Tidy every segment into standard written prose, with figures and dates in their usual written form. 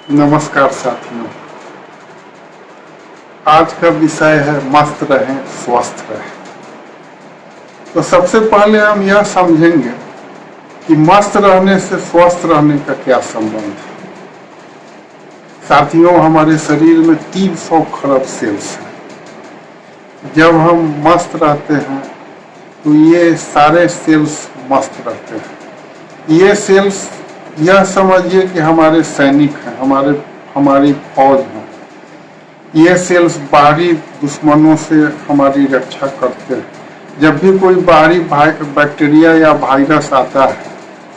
नमस्कार साथियों। आज का विषय है मस्त रहें स्वस्थ रहें। तो सबसे पहले हम यह समझेंगे कि मस्त रहने से स्वस्थ रहने का क्या संबंध है। साथियों, हमारे शरीर में 300 खरब सेल्स हैं। जब हम मस्त रहते हैं तो ये सारे सेल्स मस्त रहते हैं। ये सेल्स यह समझिए कि हमारे सैनिक हैं, हमारी फौज है। ये सेल्स बाहरी दुश्मनों से हमारी रक्षा करते हैं। जब भी कोई बाहरी बैक्टीरिया या वायरस आता है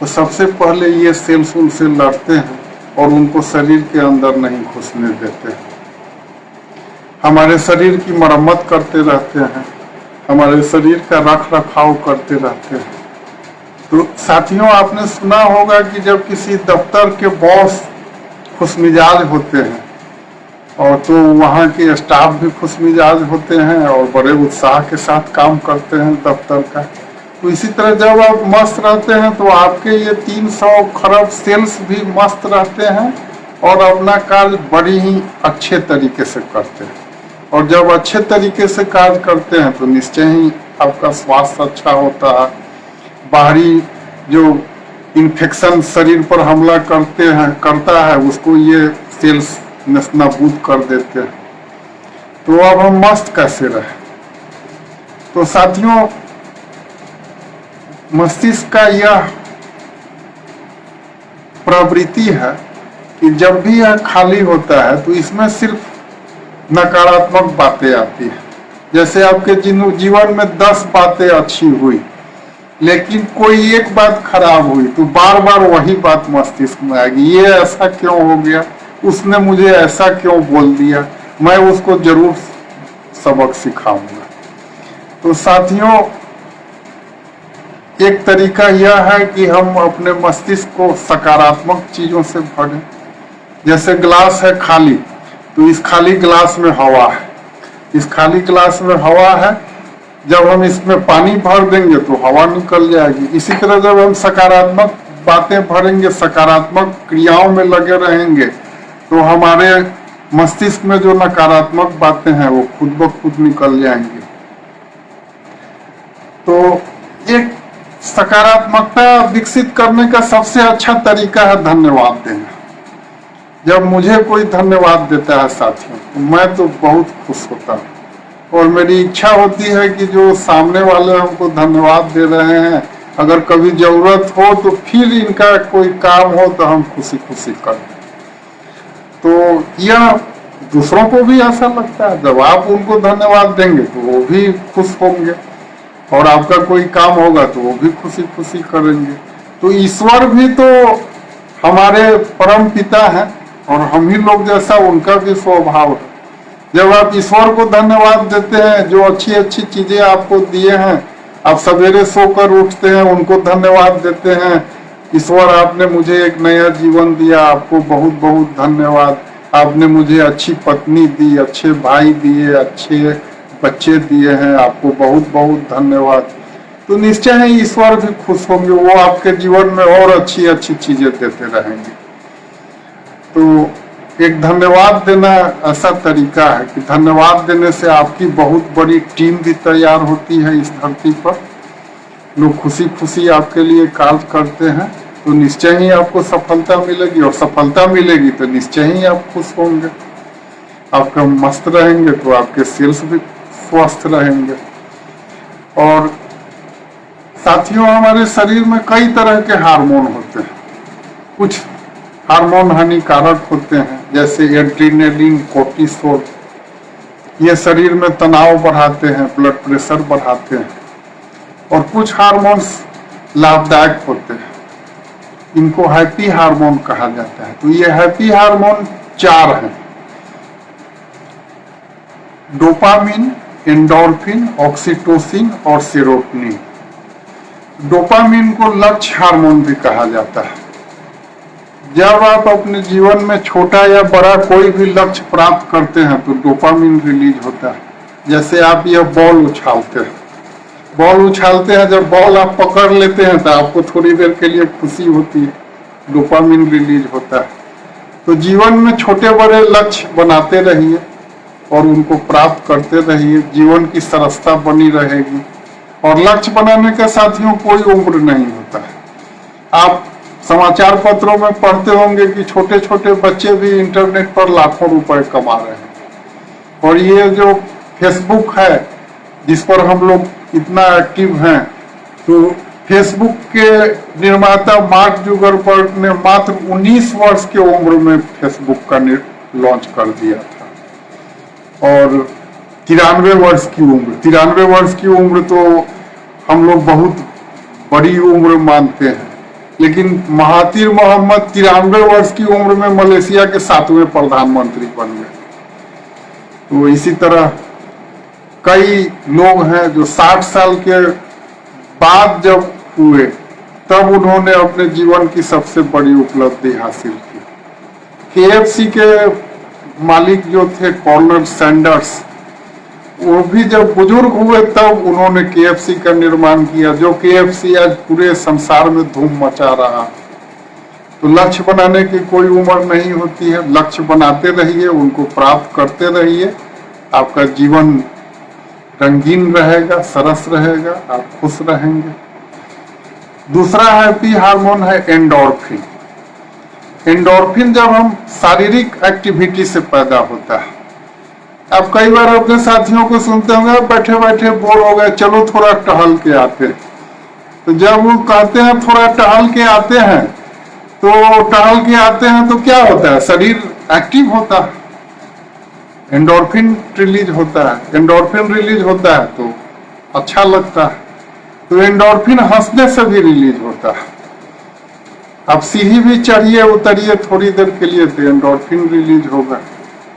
तो सबसे पहले ये सेल्स उनसे लड़ते हैं और उनको शरीर के अंदर नहीं घुसने देते। हमारे शरीर की मरम्मत करते रहते हैं, हमारे शरीर का रख रखाव करते रहते हैं। तो साथियों, आपने सुना होगा कि जब किसी दफ्तर के बॉस खुशमिजाज होते हैं और तो वहाँ के स्टाफ भी खुशमिजाज होते हैं और बड़े उत्साह के साथ काम करते हैं दफ्तर का। तो इसी तरह जब आप मस्त रहते हैं तो आपके ये 300 खरब सेल्स भी मस्त रहते हैं और अपना कार्य बड़ी ही अच्छे तरीके से करते हैं। और जब अच्छे तरीके से कार्य करते हैं तो निश्चय ही आपका स्वास्थ्य अच्छा होता है। बाहरी जो इन्फेक्शन शरीर पर हमला करता है उसको ये सेल्स नाबूद कर देते हैं। तो अब हम मस्त कैसे रहे। तो साथियों, मस्तिष्क का यह प्रवृत्ति है कि जब भी यह खाली होता है तो इसमें सिर्फ नकारात्मक बातें आती है। जैसे आपके जीवन में 10 बातें अच्छी हुई लेकिन कोई एक बात खराब हुई तो बार बार वही बात मस्तिष्क में आएगी। ये ऐसा क्यों हो गया, उसने मुझे ऐसा क्यों बोल दिया, मैं उसको जरूर सबक सिखाऊंगा। तो साथियों, एक तरीका यह है कि हम अपने मस्तिष्क को सकारात्मक चीजों से भरें। जैसे ग्लास है खाली, तो इस खाली ग्लास में हवा है। इस खाली ग्लास में हवा है, जब हम इसमें पानी भर देंगे तो हवा निकल जाएगी। इसी तरह जब हम सकारात्मक बातें भरेंगे, सकारात्मक क्रियाओं में लगे रहेंगे तो हमारे मस्तिष्क में जो नकारात्मक बातें हैं वो खुद ब खुद निकल जाएंगी। तो एक सकारात्मकता विकसित करने का सबसे अच्छा तरीका है धन्यवाद देना। जब मुझे कोई धन्यवाद देता है साथियों तो मैं तो बहुत खुश होता हूँ और मेरी इच्छा होती है कि जो सामने वाले हमको धन्यवाद दे रहे हैं, अगर कभी जरूरत हो तो फिर इनका कोई काम हो तो हम खुशी खुशी करें। तो यह दूसरों को भी ऐसा लगता है, जब आप उनको धन्यवाद देंगे तो वो भी खुश होंगे और आपका कोई काम होगा तो वो भी खुशी खुशी करेंगे। तो ईश्वर भी तो हमारे परम पिता हैं और हम ही लोग जैसा उनका भी स्वभाव है। जब आप ईश्वर को धन्यवाद देते हैं, जो अच्छी अच्छी चीजें आपको दिए हैं, आप सवेरे सोकर उठते हैं उनको धन्यवाद देते हैं, ईश्वर आपने मुझे एक नया जीवन दिया, आपको बहुत बहुत धन्यवाद। आपने मुझे अच्छी पत्नी दी, अच्छे भाई दिए, अच्छे बच्चे दिए हैं, आपको बहुत बहुत धन्यवाद। तो निश्चय ही ईश्वर भी खुश होंगे, वो आपके जीवन में और अच्छी अच्छी चीजें देते रहेंगे। तो एक धन्यवाद देना ऐसा तरीका है कि धन्यवाद देने से आपकी बहुत बड़ी टीम भी तैयार होती है इस धरती पर। लोग खुशी खुशी आपके लिए कार्य करते हैं तो निश्चय ही आपको सफलता मिलेगी और सफलता मिलेगी तो निश्चय ही आप खुश होंगे। आपका मस्त रहेंगे तो आपके सेल्स भी स्वस्थ रहेंगे। और साथियों, हमारे शरीर में कई तरह के हार्मोन होते हैं। कुछ हार्मोन हानिकारक होते हैं जैसे एड्रेनलिन, कोर्टिसोल। ये शरीर में तनाव बढ़ाते हैं, ब्लड प्रेशर बढ़ाते हैं। और कुछ हार्मोन्स लाभदायक होते हैं, इनको हैप्पी हार्मोन कहा जाता है। तो ये हैप्पी हार्मोन 4 हैं: डोपामिन, एंडोर्फिन, ऑक्सीटोसिन और सेरोटोनिन। डोपामिन को लक्ष्य हार्मोन भी कहा जाता है। जब आप अपने जीवन में छोटा या बड़ा कोई भी लक्ष्य प्राप्त करते हैं तो डोपामिन रिलीज होता है। जैसे आप यह बॉल उछालते हैं, जब बॉल आप पकड़ लेते हैं तो आपको थोड़ी देर के लिए खुशी होती है, डोपामिन रिलीज होता है। तो जीवन में छोटे बड़े लक्ष्य बनाते रहिए और उनको प्राप्त करते रहिए, जीवन की सरसता बनी रहेगी। और लक्ष्य बनाने का साथियों कोई उम्र नहीं होता है। आप समाचार पत्रों में पढ़ते होंगे कि छोटे छोटे बच्चे भी इंटरनेट पर लाखों रुपए कमा रहे हैं। और ये जो फेसबुक है जिस पर हम लोग इतना एक्टिव हैं, तो फेसबुक के निर्माता मार्क जुकरबर्ग ने मात्र 19 वर्ष की उम्र में फेसबुक का लॉन्च कर दिया था। और 93 वर्ष की उम्र, 93 वर्ष की उम्र तो हम लोग बहुत बड़ी उम्र मानते हैं, लेकिन महातिर मोहम्मद 93 वर्ष की उम्र में मलेशिया के 7वें प्रधानमंत्री बन गए। तो इसी तरह कई लोग हैं जो 60 साल के बाद जब हुए तब उन्होंने अपने जीवन की सबसे बड़ी उपलब्धि हासिल की। KFC के मालिक जो थे कॉर्नल सैंडर्स, वो भी जब बुजुर्ग हुए तब उन्होंने KFC का निर्माण किया, जो KFC आज पूरे संसार में धूम मचा रहा। तो लक्ष्य बनाने की कोई उम्र नहीं होती है, लक्ष्य बनाते रहिए, उनको प्राप्त करते रहिए, आपका जीवन रंगीन रहेगा, सरस रहेगा, आप खुश रहेंगे। दूसरा हैप्पी हार्मोन है एंडोर्फिन। एंडोर्फिन जब हम शारीरिक एक्टिविटी से पैदा होता है। आप कई बार अपने साथियों को सुनते होंगे, बैठे बैठे बोर हो गए, चलो थोड़ा टहल के आते। तो जब वो कहते हैं थोड़ा टहल के आते हैं, तो टहल के आते हैं तो क्या होता है, शरीर एक्टिव होता है, एंडोर्फिन रिलीज होता है। एंडोर्फिन रिलीज होता है तो अच्छा लगता है। तो एंडोर्फिन हंसने से भी रिलीज होता है। आप सीढ़ी भी चढ़िए उतरिए थोड़ी देर के लिए तो एंडोर्फिन रिलीज होगा।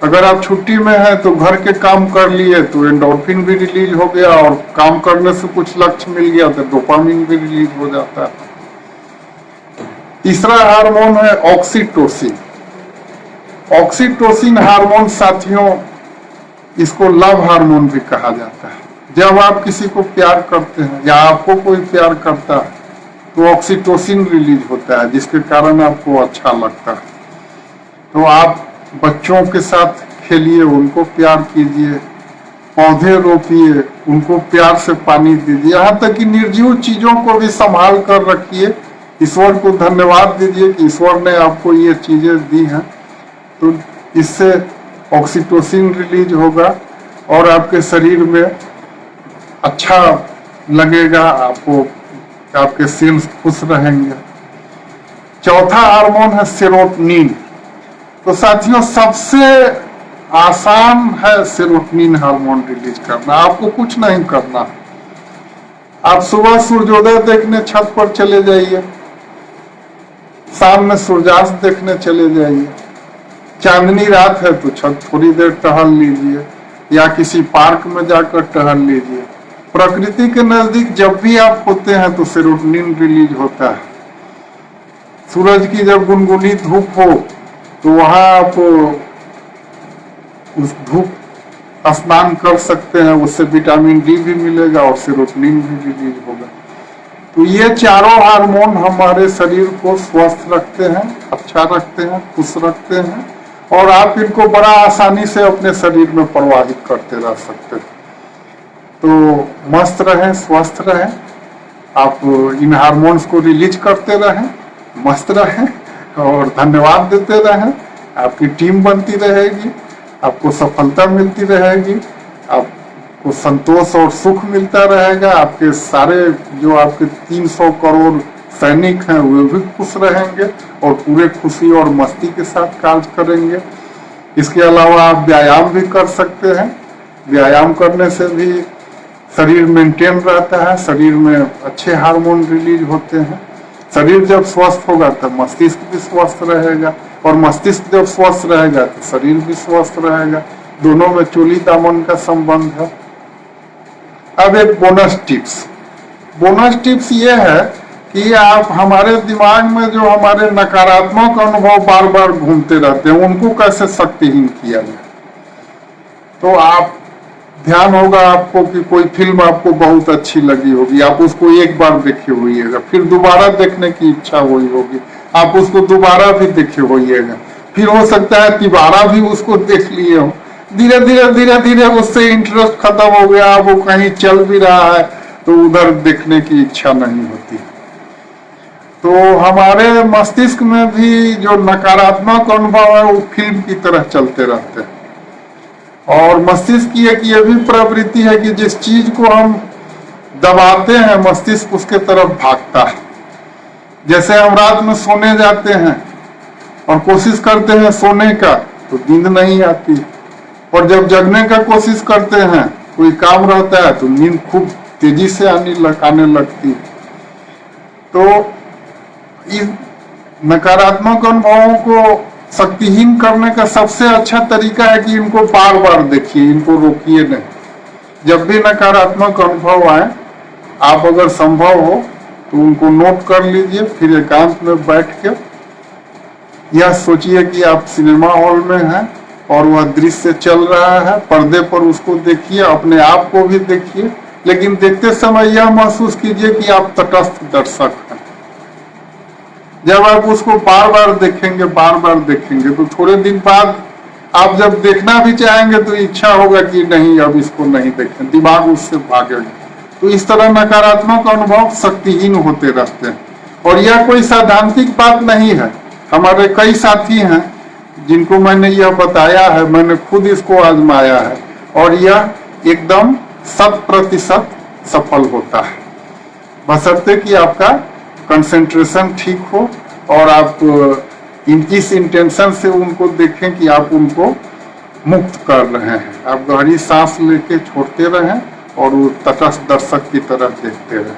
अगर आप छुट्टी में हैं तो घर के काम कर लिए तो एंडोर्फिन भी रिलीज हो गया, और काम करने से कुछ लक्ष्य मिल गया तो डोपामिन भी रिलीज हो जाता है। तीसरा हार्मोन है ऑक्सीटोसिन। ऑक्सीटोसिन हार्मोन साथियों, इसको लव हार्मोन भी कहा जाता है। जब आप किसी को प्यार करते हैं या आपको कोई प्यार करता है तो ऑक्सीटोसिन रिलीज होता है, जिसके कारण आपको अच्छा लगता है। तो आप बच्चों के साथ खेलिए, उनको प्यार कीजिए, पौधे रोपिए, उनको प्यार से पानी दीजिए, यहाँ तक कि निर्जीव चीजों को भी संभाल कर रखिए। ईश्वर को धन्यवाद दीजिए कि ईश्वर ने आपको ये चीजें दी हैं। तो इससे ऑक्सीटोसिन रिलीज होगा और आपके शरीर में अच्छा लगेगा, आपको आपके सेल्स खुश रहेंगे। चौथा हार्मोन है सेरोटोनिन। तो साथियों सबसे आसान है सेरोटोनिन हार्मोन रिलीज करना, आपको कुछ नहीं करना। आप सुबह सूर्योदय देखने छत पर चले जाइए, शाम में सूर्यास्त देखने चले जाइए, चांदनी रात है तो छत थोड़ी देर टहल लीजिए या किसी पार्क में जाकर टहल लीजिए। प्रकृति के नजदीक जब भी आप होते हैं तो सेरोटोनिन रिलीज होता है। सूरज की जब गुनगुनी धूप हो तो वहां आप उस धूप स्नान कर सकते हैं, उससे विटामिन डी भी मिलेगा और सेरोटोनिन भी रिलीज होगा। तो ये चारों हार्मोन हमारे शरीर को स्वस्थ रखते हैं, अच्छा रखते हैं, खुश रखते हैं, और आप इनको बड़ा आसानी से अपने शरीर में प्रवाहित करते रह सकते हैं। तो मस्त रहें, स्वस्थ रहें, आप इन हार्मोन्स को रिलीज करते रहें, मस्त रहें और धन्यवाद देते रहें। आपकी टीम बनती रहेगी, आपको सफलता मिलती रहेगी, आपको संतोष और सुख मिलता रहेगा। आपके सारे जो आपके 300 करोड़ सैनिक हैं वे भी खुश रहेंगे और पूरे खुशी और मस्ती के साथ कार्य करेंगे। इसके अलावा आप व्यायाम भी कर सकते हैं। व्यायाम करने से भी शरीर मेंटेन रहता है, शरीर में अच्छे हार्मोन रिलीज होते हैं। शरीर जब स्वस्थ होगा तब मस्तिष्क भी स्वस्थ रहेगा, और मस्तिष्क जब स्वस्थ रहेगा तो शरीर भी स्वस्थ रहेगा। दोनों में चोली दामन का संबंध है। अब एक बोनस टिप्स ये है कि आप हमारे दिमाग में जो हमारे नकारात्मक अनुभव बार बार घूमते रहते हैं उनको कैसे शक्तिहीन किया जाए। तो आप ध्यान होगा आपको कि कोई फिल्म आपको बहुत अच्छी लगी होगी, आप उसको एक बार देखे होइएगा, फिर दोबारा देखने की इच्छा हुई होगी, आप उसको दोबारा भी देखे होइएगा। फिर हो सकता है तिबारा भी उसको देख लिए हो, धीरे धीरे उससे इंटरेस्ट खत्म हो गया, वो कहीं चल भी रहा है तो उधर देखने की इच्छा नहीं होती। तो हमारे मस्तिष्क में भी जो नकारात्मक अनुभव है वो फिल्म की तरह चलते रहते हैं, और मस्तिष्क की एक ये भी प्रवृत्ति है कि जिस चीज को हम दबाते हैं मस्तिष्क उसके तरफ भागता है। जैसे हम रात में सोने जाते हैं और कोशिश करते हैं सोने का तो नींद नहीं आती, और जब जगने का कोशिश करते हैं कोई काम रहता है तो नींद खूब तेजी से आने लगती। तो इस नकारात्मक अनुभवों को शक्तिहीन करने का सबसे अच्छा तरीका है कि इनको बार बार देखिए, इनको रोकिए नहीं। जब भी नकारात्मक अनुभव आए आप अगर संभव हो तो उनको नोट कर लीजिए, फिर एकांत में बैठ के यह सोचिए कि आप सिनेमा हॉल में हैं और वह दृश्य चल रहा है, पर्दे पर उसको देखिए, अपने आप को भी देखिए, लेकिन देखते समय यह महसूस कीजिए कि आप तटस्थ दर्शक हैं। जब आप उसको बार बार देखेंगे तो थोड़े दिन बाद आप जब देखना भी चाहेंगे तो इच्छा होगा कि नहीं अब इसको नहीं देखें, दिमाग उससे भागेगा। तो इस तरह नकारात्मक अनुभव शक्तिहीन होते रहते हैं, और यह कोई सैद्धांतिक बात नहीं है। हमारे कई साथी हैं जिनको मैंने यह बताया है, मैंने खुद इसको आजमाया है, और यह एकदम 100% सफल होता है, बशर्ते कि आपका कंसंट्रेशन ठीक हो और आप इस इंटेंशन से उनको देखें कि आप उनको मुक्त कर रहे हैं। आप गहरी सांस लेके छोड़ते रहें और वो तटस्थ दर्शक की तरह देखते रहें।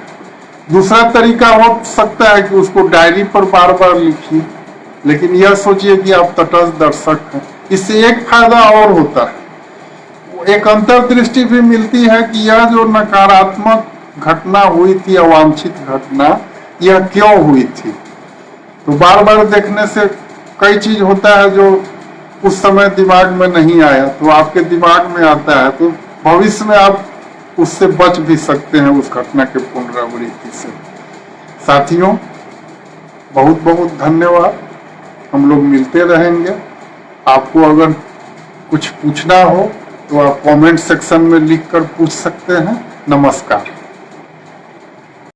दूसरा तरीका हो सकता है कि उसको डायरी पर बार बार लिखिए, लेकिन यह सोचिए कि आप तटस्थ दर्शक हैं। इससे एक फायदा और होता है, एक अंतर्दृष्टि भी मिलती है कि यह जो नकारात्मक घटना हुई थी, अवांछित घटना, यह क्यों हुई थी। तो बार बार देखने से कई चीज होता है जो उस समय दिमाग में नहीं आया तो आपके दिमाग में आता है, तो भविष्य में आप उससे बच भी सकते हैं, उस घटना के पुनरावृत्ति से। साथियों, बहुत बहुत धन्यवाद। हम लोग मिलते रहेंगे। आपको अगर कुछ पूछना हो तो आप कमेंट सेक्शन में लिखकर पूछ सकते हैं। नमस्कार।